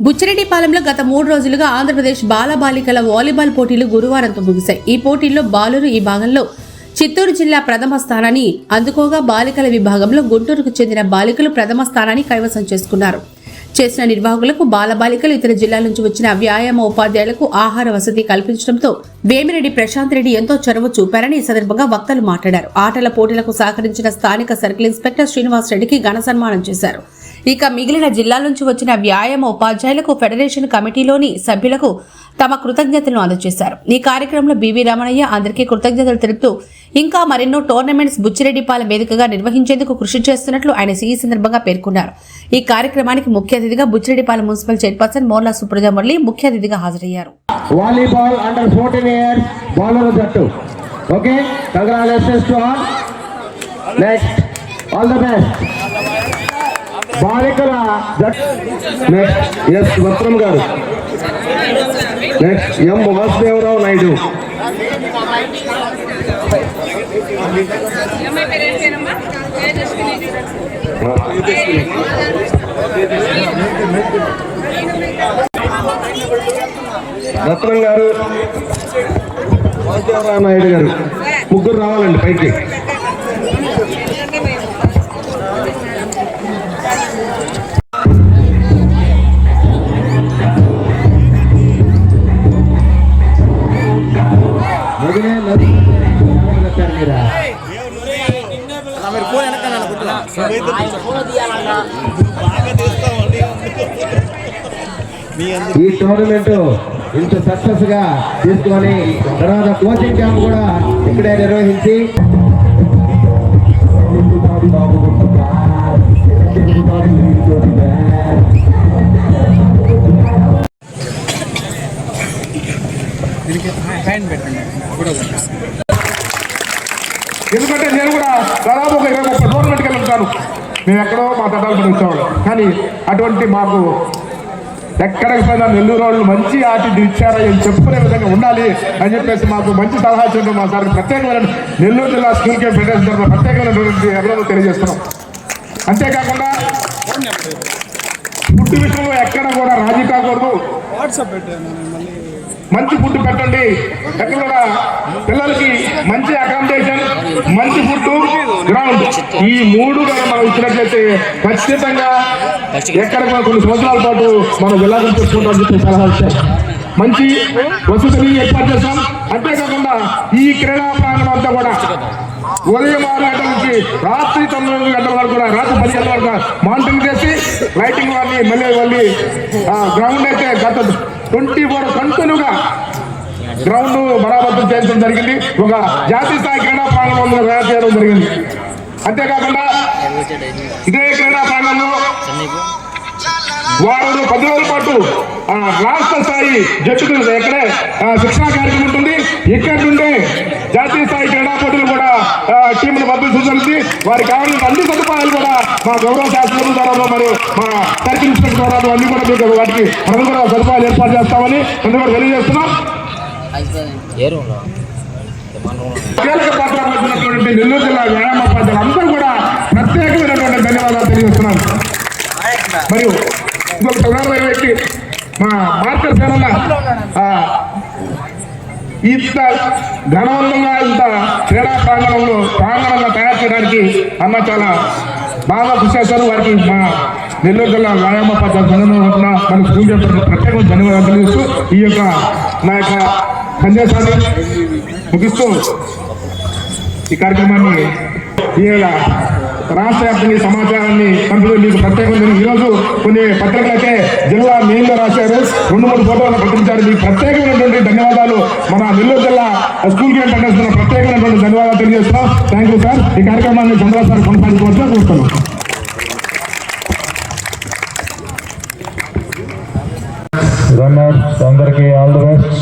బుచ్చిరెడ్డిపాలెంలో గత 3 రోజులుగా ఆంధ్రప్రదేశ్ బాలబాలికల వాలీబాల్ పోటీలు గురువారంతో ముగిశాయి. ఈ పోటీల్లో బాలురు ఈ భాగంలో చిత్తూరు జిల్లా ప్రథమ స్థానాన్ని అందుకోగా బాలికల విభాగంలో గుంటూరుకు చెందిన బాలికలు ప్రథమ స్థానాన్ని కైవసం చేసుకున్నారు. చేసిన నిర్వాహకులకు బాలబాలికలు ఇతర జిల్లాల నుంచి వచ్చిన వ్యాయామ ఉపాధ్యాయులకు ఆహార వసతి కల్పించడంతో వేమిరెడ్డి ప్రశాంత్ రెడ్డి ఎంతో చొరవ చూపారని ఈ సందర్భంగా వక్తలు మాట్లాడారు. ఆటల పోటీలకు సహకరించిన స్థానిక సర్కిల్ ఇన్స్పెక్టర్ శ్రీనివాస్ రెడ్డికి ఘన సన్మానం చేశారు. ఇక మిగిలిన జిల్లాల నుంచి వచ్చిన వ్యాయామ ఉపాధ్యాయులకు ఫెడరేషన్ కమిటీలోని సభ్యులకు తమ కృతజ్ఞతలను అందజేశారు. ఈ కార్యక్రమంలో బివి రమణయ్య అందరికీ కృతజ్ఞతలు తెలుపుతూ ఇంకా మరెన్నో టోర్నమెంట్స్ బుచ్చిరెడ్డిపాలెం వేదికగా నిర్వహించేందుకు కృషి చేస్తున్నట్లు ఆయన ఈ సందర్భంగా పేర్కొన్నారు. ఈ కార్యక్రమానికి ముఖ్య అతిథిగా బుచ్చిరెడ్డిపాలెం మున్సిపల్ చైర్పర్సన్ మోర్లా సుప్రజా మురళి ముఖ్య అతిథిగా హాజరయ్యారు. వాలీబాల్ అండర్ 14 ఇయర్స్ బాలర్ జట్టు. Okay, congratulations to all. Next, all the best. బాలికల జట్టు నెక్స్ట్ ఎస్ వస్త్రం గారు, నెక్స్ట్ ఎం వాసుదేవరావు నాయుడు. రత్నం గారు, వాసుదేవరావు నాయుడు గారు, ముగ్గురు రావాలండి పైకి. ఈ టోర్నమెంట్ ఇంత సక్సెస్ గా తీసుకొని తర్వాత కోచింగ్ క్యాంప్ కూడా ఇక్కడే నిర్వహించి ఎందుకంటే నేను కూడా దాదాపు ఒక 20-30 టోర్నమెంట్కి వెళ్తాను. మేము ఎక్కడో మా తటాలు పడి వచ్చేవాళ్ళం, కానీ అటువంటి మాకు ఎక్కడికి పోయినా నెల్లూరు వాళ్ళు మంచి ఆటిట్యూడ్ ఇచ్చారా అని చెప్పుకునే విధంగా ఉండాలి అని చెప్పేసి మాకు మంచి సలహా ఇచ్చిన మా సార్ ప్రత్యేకమైన నెల్లూరు జిల్లా స్కూల్ కేమ్ ఫెడరేషన్ తరఫున ప్రత్యేకమైనటువంటి అభినందనలు తెలియజేస్తున్నాం. అంతేకాకుండా ఫుడ్ విషయంలో ఎక్కడ కూడా రాజీ కాకూడదు. మంచి ఫుడ్ పెట్టండి, ఎక్కడ కూడా పిల్లలకి మంచి అకామిడేషన్, మంచి ఫుడ్, గ్రౌండ్, ఈ 3 మనం ఇచ్చినట్లయితే ఖచ్చితంగా ఎక్కడ కొన్ని సంవత్సరాల పాటు మన జిల్లా చూసుకుంటామని చెప్పి సలహా ఇచ్చారు. మంచి వసతులు ఏర్పాటు చేస్తాం. అంతేకాకుండా ఈ క్రీడా ప్రాంగణం అంతా కూడా ఉదయం 6 గంటల నుంచి రాత్రి 9 గంటల వరకు కూడా, రాత్రి 10 గంటల వరకు మానిటరింగ్ చేసి లైటింగ్ వారిని మళ్ళీ గ్రౌండ్ అయితే గత 24 కంటిన్యూగా గ్రౌండ్ మరామత్తు చేయడం జరిగింది. ఒక జాతీయ స్థాయి క్రీడా ప్రాంగణంలో తయారు చేయడం జరిగింది. అంతేకాకుండా ఇదే క్రీడా ప్రాంగణంలో వారు 10 రోజుల పాటు రాష్ట్ర స్థాయి జట్టుకు ఎక్కడే శిక్షణా కార్యక్రమం ఉంటుంది. ఇక్కడ నుండే జాతీయ స్థాయి క్రీడా పోటీలు కూడా టీంను పంపిస్తూ జరుగుతుంది. వారికి కావాల్సిన అన్ని సదుపాయాలు కూడా మా గౌరవ శాస్త్రం ద్వారా మరియు మా సర్కిల్ ఇన్స్పెక్టర్ ద్వారా అన్ని కూడా మీకు వాటికి మనం కూడా సదుపాయాలు ఏర్పాటు చేస్తామని అందరూ కూడా తెలియజేస్తున్నాం. కీలక పాత్ర వహించినటువంటి నెల్లూరు జిల్లా వ్యాయామ ఉపాధ్యాయులు అందరూ కూడా ప్రత్యేకమైనటువంటి ధన్యవాదాలు తెలియజేస్తున్నాను. మరియు ఇంకొక ప్రధానమైన వ్యక్తి మా మార్కర్ సేనన్న ఇంత ఘనవంతంగా ఇంత క్రీడా ప్రాంగణంగా తయారు చేయడానికి అన్న చాలా బాగా కృషి చేశారు. వారికి మా నెల్లూరు జిల్లా వ్యాయామ పద్ధతి సంఘటన మన స్కూల్ ప్రత్యేక ధన్యవాదాలు తెలియజేస్తూ ఈ యొక్క నా యొక్క సందేశాన్ని ముగిస్తూ ఈ కార్యక్రమాన్ని ఈ రాష్ట్ర వ్యాప్తంగా సమాచారాన్ని పంపిణీ మీకు ప్రత్యేకంగా ఈరోజు కొన్ని పత్రికలు అయితే జిల్లా మెయిన్గా రాశారు, 2-3 ఫోటోలు ప్రకటించారు. మీకు ప్రత్యేకమైనటువంటి ధన్యవాదాలు మన నెల్లూరు జిల్లా స్కూల్ గేమ్ పండిస్తున్న ప్రత్యేకమైనటువంటి ధన్యవాదాలు తెలియజేస్తున్నాం. Thank you sir. ఈ కార్యక్రమాన్ని చంద్రబాబు సార్ కొనసాగించవచ్చా చూస్తున్నాం. రన్నర్స్ అందరికీ ఆల్ ది బెస్ట్.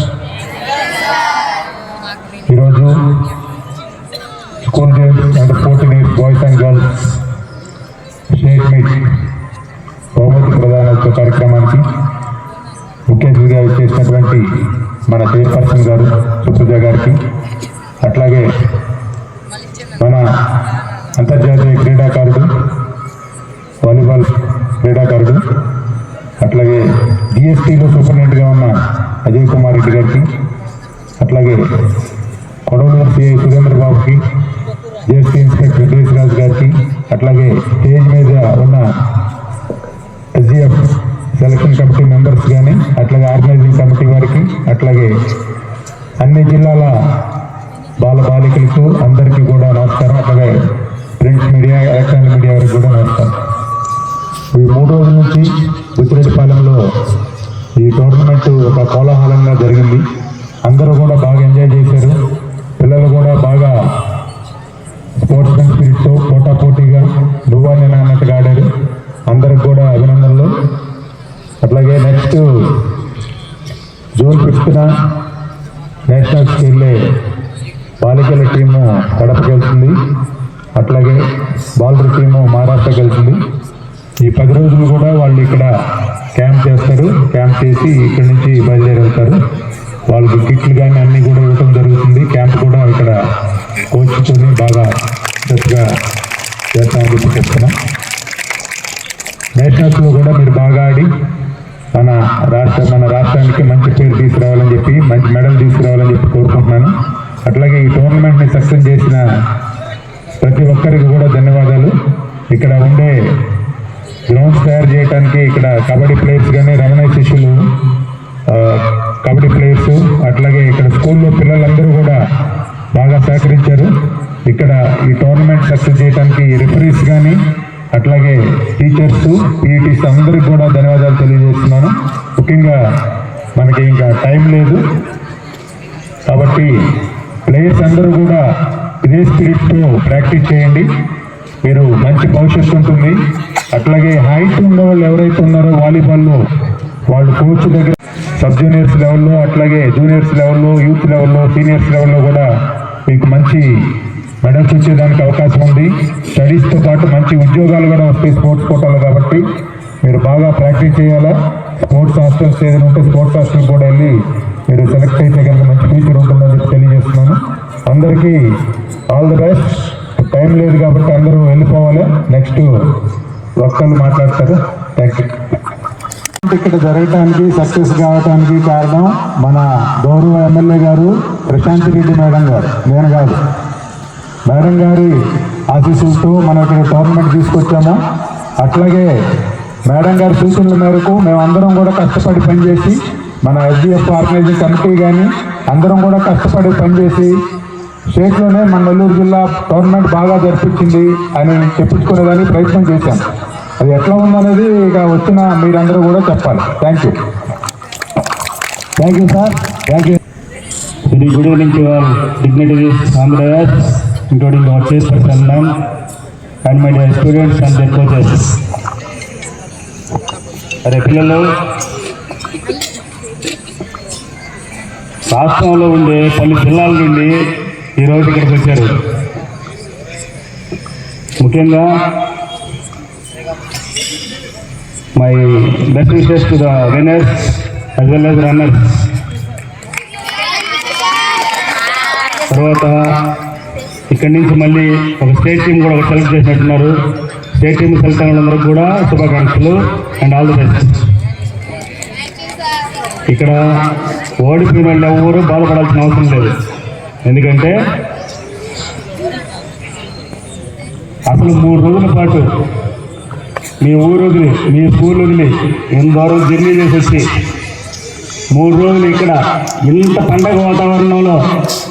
ఈరోజు school games under 14 years boys and girls state meet బహుమతి ప్రదానోత్సవ కార్యక్రమానికి ముఖ్య అతిథిగా చేసినటువంటి మన చైర్పర్సన్ గారు సుప్రజ గారికి, అట్లాగే మన అంతర్జాతీయ క్రీడాకారుడు, వాలీబాల్ క్రీడాకారుడు, అట్లాగే గారికి, జేసీ ఇన్స్పెక్టర్ దేశరాజు గారికి, అట్లాగే స్టేజ్ మీద ఉన్న ఎస్జిఎఫ్ సెలక్షన్ కమిటీ మెంబర్స్ కానీ, అట్లాగే ఆర్గనైజింగ్ కమిటీ వారికి, అట్లాగే అన్ని జిల్లాల బాలబాలికలకు అందరికీ కూడా నమస్కారం. అట్లాగే ప్రింట్ మీడియా, ఎలక్ట్రానిక్ మీడియా వారికి కూడా నమస్కారం. ఈ 3 రోజుల నుంచి బుచ్చిరెడ్డిపాలెంలో ఈ టోర్నమెంట్ ఒక కోలాహలంగా జరిగింది. అందరూ కూడా బాగా ఎంజాయ్ చేశారు. పిల్లలు కూడా బాగా స్పోర్ట్స్ మెన్ స్పిరిట్తో పోటాపోటీగా నువ్వా నేను అన్నట్టుగా ఆడారు. అందరికి కూడా అభినందనలు. అట్లాగే నెక్స్ట్ జూన్ 5న నేషనల్స్కి వెళ్ళే బాలికల టీము కడపకి వెళ్తుంది. అట్లాగే బాలుర టీము మహారాష్ట్రకి వెళ్తుంది. ఈ 10 రోజులు కూడా వాళ్ళు ఇక్కడ క్యాంప్ చేస్తారు. క్యాంప్ చేసి ఇక్కడి నుంచి బయలుదేరుతారు. వాళ్ళకి కిట్లు కానీ అన్నీ కూడా ఇవ్వడం జరుగుతుంది. క్యాంప్ కూడా ఇక్కడ కోచ్తోని బాగా శ్రద్ధగా చేస్తామని చెప్పి చెప్తున్నాం. నేషనల్స్లో కూడా మీరు బాగా ఆడి మన రాష్ట్రానికి మంచి పేరు తీసుకురావాలని చెప్పి, మంచి మెడల్ తీసుకురావాలని చెప్పి కోరుకుంటున్నాను. అట్లాగే ఈ టోర్నమెంట్ని సక్సెస్ చేసిన ప్రతి ఒక్కరికి కూడా ధన్యవాదాలు. ఇక్కడ ఉండే గ్రౌండ్స్ తయారు చేయడానికి ఇక్కడ కబడ్డీ ప్లేయర్స్ కానీ, రమణ శిష్యులు కబడ్డీ ప్లేయర్స్, అట్లాగే ఇక్కడ స్కూల్లో పిల్లలందరూ కూడా బాగా సహకరించారు. ఇక్కడ ఈ టోర్నమెంట్ సక్సెస్ చేయడానికి రిఫరీస్ కానీ, అట్లాగే టీచర్స్, పీఈటీస్ అందరికి కూడా ధన్యవాదాలు తెలియజేస్తున్నాను. ముఖ్యంగా మనకి ఇంకా టైం లేదు కాబట్టి ప్లేయర్స్ అందరూ కూడా ఇదే స్పిరిట్తో ప్రాక్టీస్ చేయండి. మీరు మంచి భవిష్యత్తు ఉంటుంది. అట్లాగే హైట్ ఉన్న వాళ్ళు ఎవరైతే ఉన్నారో వాలీబాల్లో వాళ్ళు కోచ్ దగ్గర సబ్ జూనియర్స్ లెవెల్లో, అట్లాగే జూనియర్స్ లెవెల్లో, యూత్ లెవెల్లో, సీనియర్స్ లెవెల్లో కూడా మీకు మంచి మెడల్స్ వచ్చేదానికి అవకాశం ఉంది. స్టడీస్తో పాటు మంచి ఉద్యోగాలు కూడా వస్తాయి స్పోర్ట్స్ కోటాలో. కాబట్టి మీరు బాగా ప్రాక్టీస్ చేయాలా. స్పోర్ట్స్ హాస్టల్స్ ఏదైనా ఉంటే స్పోర్ట్స్ హాస్టల్ కూడా వెళ్ళి మీరు సెలెక్ట్ అయితే కనుక మంచి ఫ్యూచర్ ఉంటుందని తెలియజేస్తున్నాను. అందరికీ ఆల్ ది బెస్ట్. టైం లేదు కాబట్టి అందరూ వెళ్ళిపోవాలి. నెక్స్ట్ ఒక్కళ్ళు మాట్లాడతారు. Thank you. ఇక్కడ జరగటానికి, సక్సెస్ కావడానికి కారణం మన గౌరవ ఎమ్మెల్యే గారు ప్రశాంత్ రెడ్డి మేడం గారు, నేను కాదు. మేడం గారి ఆశీస్సులతో మనం ఇక్కడ టోర్నమెంట్ తీసుకొచ్చాము. అట్లాగే మేడం గారి సూచనల మేరకు మేమందరం కూడా కష్టపడి పనిచేసి, మన ఎస్డిఎఫ్ ఆర్గనైజింగ్ కమిటీ కానీ అందరం కూడా కష్టపడి పనిచేసి స్టేట్లోనే మన నెల్లూరు జిల్లా టోర్నమెంట్ బాగా జరిపించింది అని చెప్పించుకునేదానికి ప్రయత్నం చేశాం. అది ఎట్లా ఉందనేది ఇక వచ్చిన మీరందరూ కూడా చెప్పాలి. Thank you. Thank you sir. Thank you. Very good evening to all dignitaries, Andhras, including our chairperson ma'am, and my dear students and their coaches. అరే పిల్లలు, రాష్ట్రంలో ఉండే పలు జిల్లాల నుండి ఈరోజు ఇక్కడికి వచ్చారు. ముఖ్యంగా my best wishes to the winners as well as runners. తర్వాత ఇక్కడి నుంచి మళ్ళీ ఒక స్టేట్ టీం కూడా సెలెక్ట్ చేసినట్టున్నారు. స్టేట్ టీం సెలెక్ట్ అయిన వాళ్ళందరికీ కూడా శుభాకాంక్షలు అండ్ ఆల్ ది బెస్ట్. ఇక్కడ ఓడిపోయిన వాళ్ళు ఎవరు బాధపడాల్సిన అవసరం లేదు. ఎందుకంటే అసలు 3 రోజుల పాటు మీ ఊరు వదిలి, మీ స్కూల్ వదిలి, ఎంత రోజు జర్నీ చేసి వచ్చి 3 రోజులు ఇక్కడ ఇంత పండగ వాతావరణంలో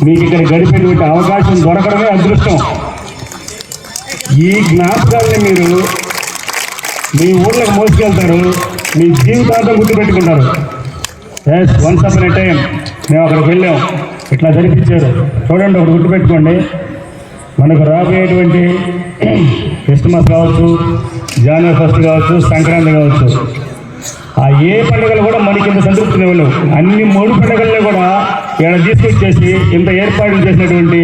మీకు ఇక్కడ గడిపేటువంటి అవకాశం దొరకడమే అదృష్టం. ఈ జ్ఞాపకాలని మీరు మీ ఊళ్ళకి మోసుకెళ్తారు, మీ జీవితాంతం గుర్తుపెట్టుకుంటారు. Yes, once upon a time మేము అక్కడికి వెళ్ళాం, ఇట్లా జరిపించారు. చూడండి, ఒకటి గుర్తుపెట్టుకోండి. మనకు రాబోయేటువంటి క్రిస్మస్ కావచ్చు, జనవరి 1 కావచ్చు, సంక్రాంతి కావచ్చు, ఆ ఏ పండుగలు కూడా మనకి ఇంత సంతృప్తి లేవు. అన్ని 3 పండుగల్లో కూడా ఇక్కడ తీసుకొచ్చేసి ఇంత ఏర్పాట్లు చేసినటువంటి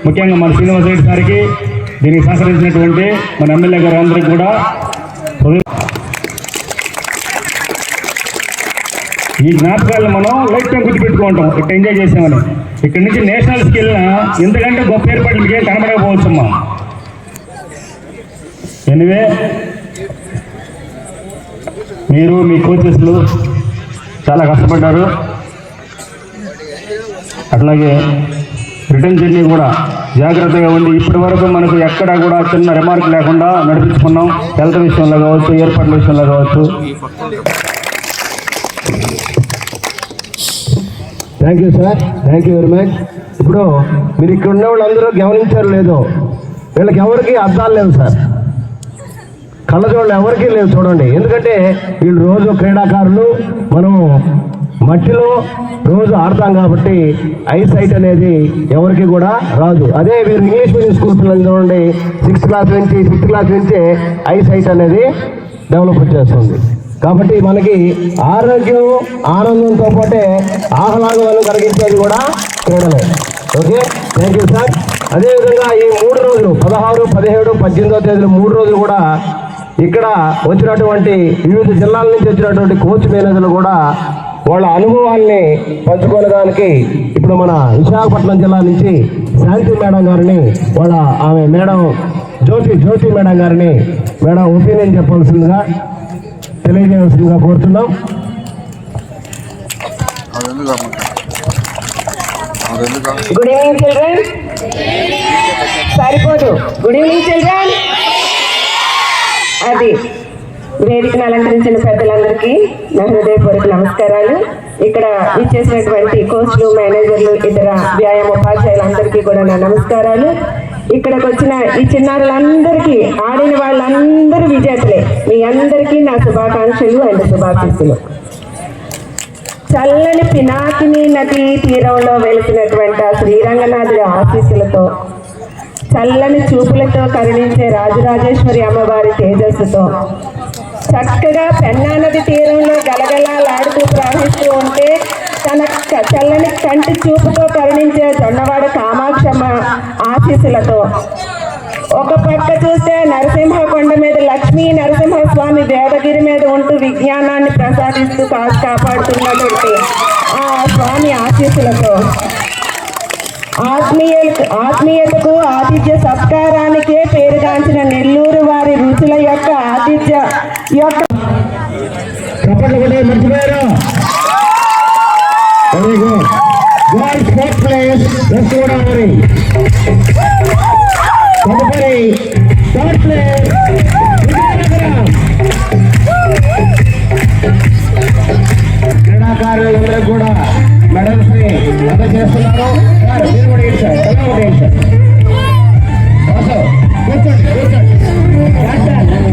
ముఖ్యంగా మన శ్రీనివాస్ రెడ్డి గారికి, దీనికి సహకరించినటువంటి మన ఎమ్మెల్యే గారు అందరికీ కూడా ఈ జ్ఞాపకాలను మనం లైఫ్ టైం గుర్తుపెట్టుకుంటాం. ఇక్కడ ఎంజాయ్ చేసామని. ఇక్కడి నుంచి నేషనల్స్కి వెళ్ళినా ఎందుకంటే గొప్ప ఏర్పాట్లు మీకేం కనబడకపోవచ్చమ్మా. ఎనివే, మీరు మీ కోచెస్లు చాలా కష్టపడ్డారు. అట్లాగే రిటర్న్ జర్నీ కూడా జాగ్రత్తగా ఉండి ఇప్పటి వరకు మనకు ఎక్కడా కూడా చిన్న రిమార్క్ లేకుండా నడిపించుకున్నాం. హెల్త్ విషయంలో కావచ్చు, ఏర్పాట్ల విషయంలో కావచ్చు. Thank you sir, thank you very much. ఇప్పుడు మీరు ఇక్కడ ఉన్న వాళ్ళందరూ గమనించారు లేదో, వీళ్ళకి ఎవరికి అర్థాలు లేవు సార్, కళ్ళజోళ్ళు ఎవరికీ లేవు చూడండి. ఎందుకంటే వీళ్ళు రోజు క్రీడాకారులు, మనం మట్టిలో రోజు ఆడతాం కాబట్టి ఐ సైట్ అనేది ఎవరికి కూడా రాదు. అదే వీరు ఇంగ్లీష్ మీడియం స్కూల్ పిల్లలు చూడండి, 6th క్లాస్ నుంచి 5th క్లాస్ నుంచే ఐ సైట్ అనేది డెవలప్ చేస్తుంది. కాబట్టి మనకి ఆరోగ్యం ఆనందంతో పాటే ఆహ్లాదాలను కలిగించేది కూడా క్రీడలే. Okay, thank you sir. అదేవిధంగా ఈ 3 రోజులు 16, 17, 18వ తేదీలు 3 రోజులు కూడా ఇక్కడ వచ్చినటువంటి వివిధ జిల్లాల నుంచి వచ్చినటువంటి కోచ్ మేనేజర్లు కూడా వాళ్ళ అనుభవాల్ని పంచుకోవడానికి ఇప్పుడు మన విశాఖపట్నం జిల్లా నుంచి శాంతి మేడం గారిని, ఆమె మేడం జ్యోతి మేడం గారిని మేడం ఒపీనియన్ చెప్పాల్సిందిగా తెలియజేయాల్సిందిగా కోరుతున్నాం. Good evening children. సరిపోదు. Good evening children. అది వేదికను అలంకరించిన పెద్దలందరికీ నా హృదయపూర్వక నమస్కారాలు. ఇక్కడ ఇచ్చేసినటువంటి కోచ్లు, మేనేజర్లు, ఇతర వ్యాయామ ఉపాధ్యాయులందరికీ కూడా నా నమస్కారాలు. ఇక్కడికి వచ్చిన ఈ చిన్నారులందరికీ, ఆడిన వాళ్ళందరూ విజేతలే. మీ అందరికీ నా శుభాకాంక్షలు అండ్ శుభాశీస్సులు. చల్లని పినాకిని నది తీరంలో వెలిసినటువంటి ఆ శ్రీరంగనాథుడి ఆశీస్సులతో, చల్లని చూపులతో కరుణించే రాజరాజేశ్వరి అమ్మవారి తేజస్సుతో, చక్కగా పెన్నా నది తీరంలో గలగలాడుతూ ప్రవహిస్తూ ఉంటే తన చల్లని కంటి చూపుతో కరుణించే జొన్నవాడ కామాక్షమ్మ ఆశీస్సులతో, ఒక పక్క చూస్తే నరసింహకొండ మీద లక్ష్మీ నరసింహస్వామి దేవగిరి మీద ఉంటూ విజ్ఞానాన్ని ప్రసాదిస్తూ కాపాడుతున్నటువంటి ఆ స్వామి ఆశీస్సులతో, ఆత్మీయతకు ఆతిథ్య సత్కారానికే పేరుగాంచిన నెల్లూరు వారి రుచుల యొక్క ఆతిథ్య యొక్క మర్చిపోయారు. Very good. Gold fourth place west Godavari. తదుపరి థర్డ్ ప్లేస్ క్రీడాకారులందరూ కూడా మెడల్స్ ని అందజేస్తున్నారు. మీరు కూడా ఏంటి సార్, ఎలా కూడా ఏంటి సార్, కూర్చోండి కూర్చోండి. Captain,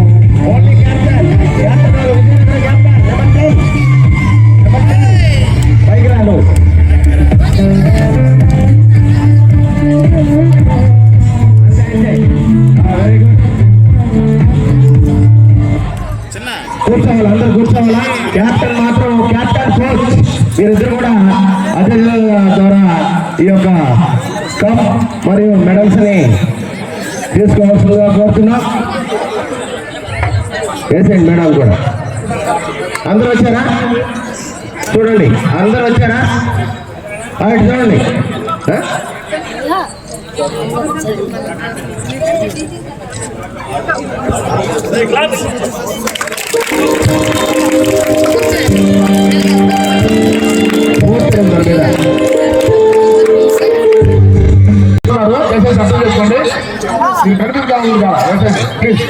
only captain, Vijayanagara captain, number 10 పైకి రాను. Very good. కూర్చోవాలి, అందరూ కూర్చోవాలా. క్యాప్టెన్ మాత్రం, క్యాప్టెన్ కోచ్ మీరిద్దరు కూడా అతిథుల ద్వారా ఈ యొక్క కప్ మరియు మెడల్స్ ని తీసుకోవాల్సిందిగా కోరుతున్నాం. వేసేయండి మేడం కూడా. అందరూ వచ్చారా చూడండి, అందరూ వచ్చారా చూడండి. అర్థం చేసుకోండి, మీరు కనిపిస్తా ఉంది కదా, ప్లీజ్.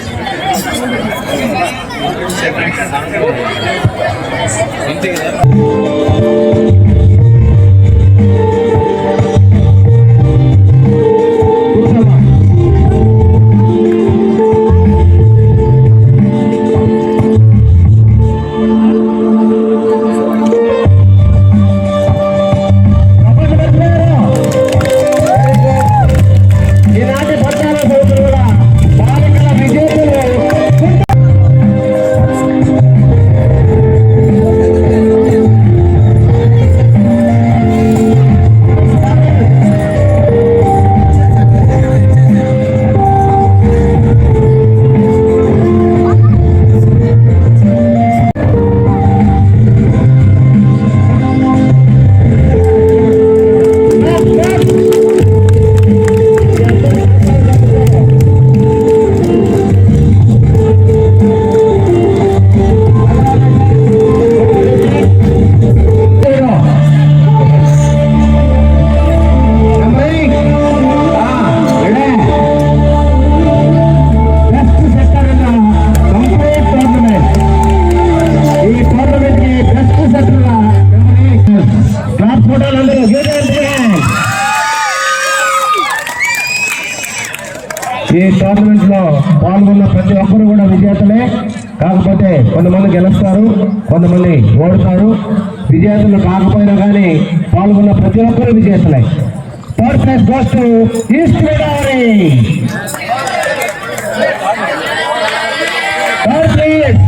ఈ టోర్నమెంట్ లో పాల్గొన్న ప్రతి ఒక్కరు కూడా విజేతలే. కాకపోతే కొంతమంది గెలుస్తారు, కొంతమంది ఓడుతారు. విజేతలు కాకపోయినా కానీ పాల్గొన్న ప్రతి ఒక్కరు విజేతలే. Third place goes to east Godavari. Third place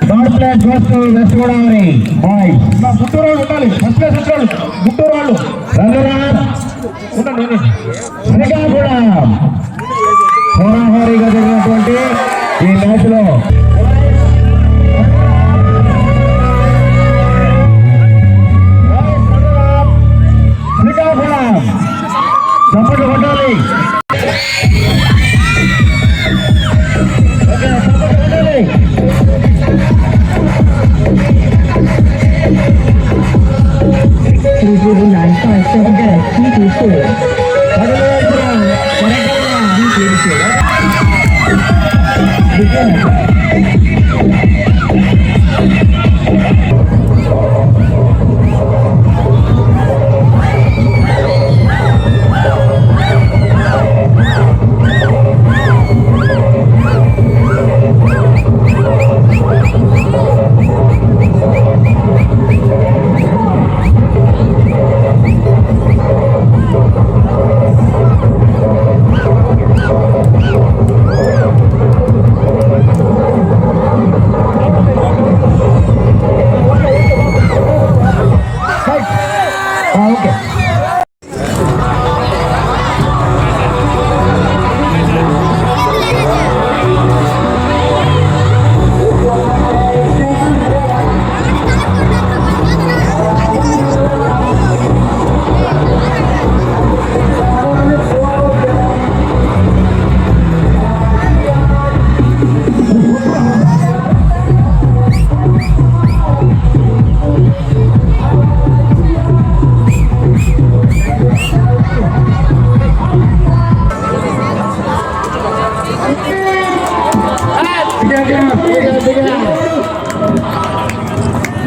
third place goes to west Godavari boys. Guntur వాళ్ళు ఉండాలి. ఫస్ట్ ప్లేస్ వచ్చాడు గుంటూరు వాళ్ళు. శ్రీకాకుళం హోరాహోరీగా జరిగినటువంటి ఈ మ్యాచ్ లో శ్రీకాకుళం చప్పట్లు కొట్టాలి.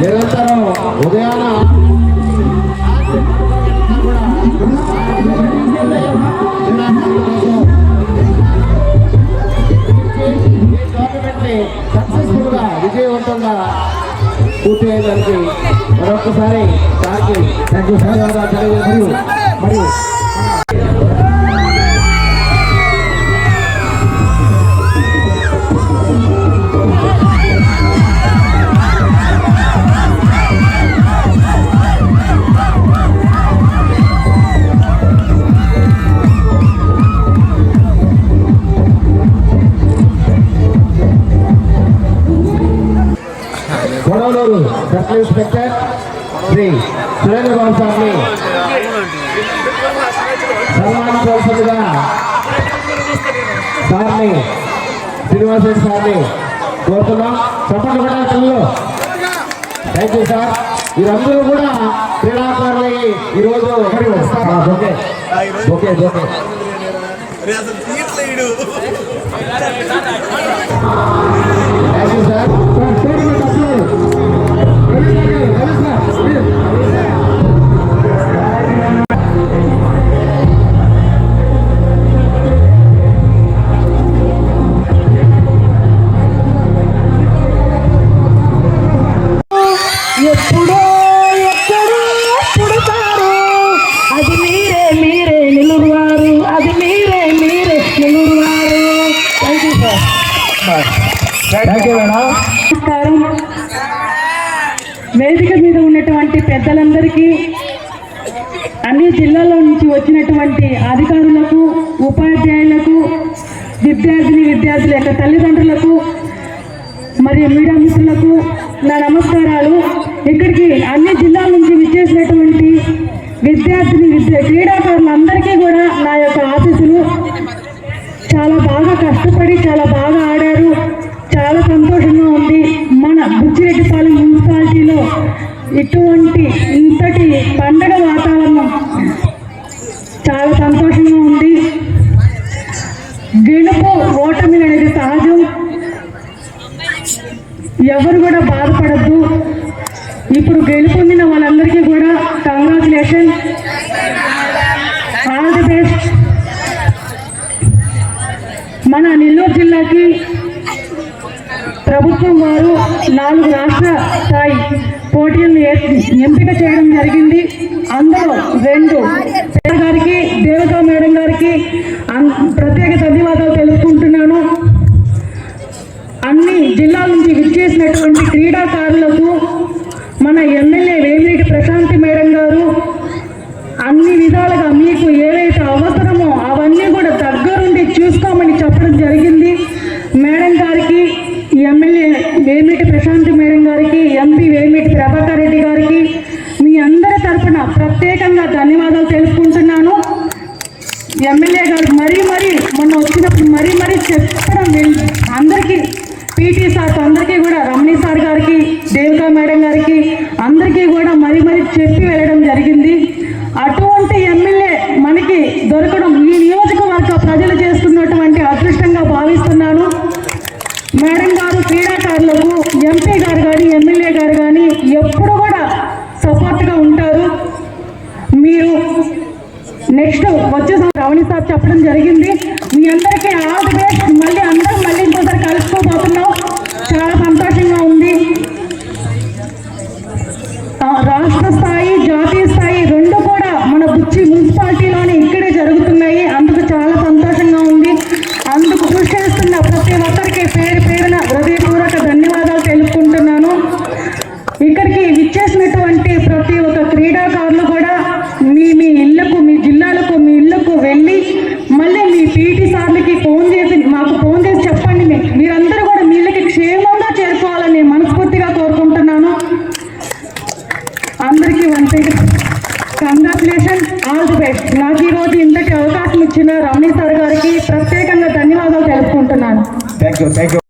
నిరంతరం ఉదయాన సక్సెస్ఫుల్ గా విజయవంతంగా పూర్తి అయ్యేదానికి మరొకసారి దానికి ధన్యవాదాలు తెలియజేస్తూ మరియు గొడవలూరు సర్కిల్ ఇన్స్పెక్టర్ శ్రీ సురేంద్ర బాబు సార్ని సన్మానించవలసిందిగా సార్ని శ్రీనివాసరెడ్డి సార్ని కోరుతున్నాం. చెప్పండి కూడా పిల్లలు. Thank you sir. వీరందరూ కూడా క్రీడాకారులై ఈరోజు okay okay okay thank you sir. ఎప్పుడో ఎక్కడో పుడతారు, అది మీరే మీరే నిలువారు, అది మీరే మీరే నిలువారు. Thank you sir. Thank you madam. నమస్కారం. వేదిక మీద ఉన్నటువంటి పెద్దలందరికీ, అన్ని జిల్లాల నుంచి వచ్చినటువంటి అధికారులకు, ఉపాధ్యాయులకు, విద్యార్థుల యొక్క తల్లిదండ్రులకు మరియు మీడియా మిత్రులకు నా నమస్కారాలు. ఇక్కడికి అన్ని జిల్లాల నుంచి విచ్చేసినటువంటి క్రీడాకారులందరికీ కూడా నా యొక్క ఆశీస్సులు. చాలా బాగా కష్టపడి చాలా బాగా ఆడారు. చాలా సంతోషంగా ఉంది. మన బుచ్చిరెడ్డిపాలెం మున్సిపాలిటీలో ఇంతటి పండగ వాతావరణం చాలా సంతోషంగా ఉంది. గెలుపు ఓటమి అనేది సహజం. ఎవరు కూడా బాధపడద్దు. ఇప్పుడు గెలుపొందిన వాళ్ళందరికీ కూడా కంగ్రాచులేషన్. ప్రభుత్వం వారు 4 రాష్ట్ర స్థాయి పోటీలను ఎంపిక చేయడం జరిగింది. అందులో 2 గారికి, దేవతా మేడం గారికి ప్రత్యేక ధన్యవాదాలు తెలుపుకుంటున్నాను. అన్ని జిల్లాల నుంచి విచ్చేసినటువంటి క్రీడాకారులకు మన ఎమ్మెల్యే వేమిరెడ్డి ప్రశాంతి మేడం గారు అన్ని విధాలుగా మీకు ఏవైతే అవసరమో అవన్నీ కూడా దగ్గరుండి చూసుకోమని చెప్పడం జరిగింది. మేడం గారికి, ఎమ్మెల్యే వేమిరెడ్డి ప్రశాంతి మేడం గారికి, ఎంపీ వేమిరెడ్డి ప్రభాకర్ రెడ్డి గారికి మీ అందరి తరఫున ప్రత్యేకంగా ధన్యవాదాలు తెలుపుకుంటున్నాను. ఎమ్మెల్యే గారు మరీ మొన్న వచ్చినప్పుడు మరీ చెప్పడం అందరికీ, పీటీ సార్ అందరికీ కూడా, రమణి సార్ గారికి, దేవికా మేడం గారికి అందరికీ కూడా మరీ చెప్పి వెళ్ళడం జరిగింది. అటువంటి ఎమ్మెల్యే మనకి దొరకడం ఈ నియోజకవర్గ ప్రజలు చేస్తున్నటువంటి అదృష్టంగా భావిస్తున్నాను. మేడం గారు క్రీడాకారులకు ఎంపీ గారు కానీ, ఎమ్మెల్యే గారు కానీ ఎప్పుడు కూడా సపోర్ట్గా ఉంటారు. మీరు నెక్స్ట్ వచ్చే రమణి సార్ చెప్పడం జరిగింది. మీ అందరికీ ఆల్ ది బెస్ట్. మళ్ళీ ఇంకోసారి కలుసుకోబోతున్నాం. చాలా సంతోషంగా ఉంది. రాష్ట్ర స్థాయి, జాతీయ స్థాయి 2 కూడా మన బుచ్చి మున్సిపాలిటీలోనే ఇక్కడే జరుగుతున్నాయి. అందుకు చాలా సంతోషంగా ఉంది. అందుకు కృషి చేస్తున్న ప్రతి ఒక్కరికి పేరున హృదయపూర్వక ధన్యవాదాలు తెలుపుకుంటున్నాను. ఇక్కడికి విచ్చేసినటువంటి ప్రతి ఒక్క క్రీడాకారులు కూడా మీ ఇళ్లకు, మీ జిల్లాలకు, మీ ఇళ్లకు వెళ్ళి మళ్ళీ మీ పీటీ సార్లకి ఫోన్ చేసి చెప్పండి. మీరందరూ కూడా మీ ఇళ్ళకి క్షేమంగా చేరుకోవాలని మనస్ఫూర్తిగా కోరుకుంటున్నాను. అందరికీ కంగ్రాచులేషన్, ఆల్ ది బెస్ట్. నాకు ఈరోజు ఇంతటి అవకాశం ఇచ్చిన రమణి సార్ గారికి ప్రత్యేకంగా ధన్యవాదాలు తెలుపుకుంటున్నాను. Thank you.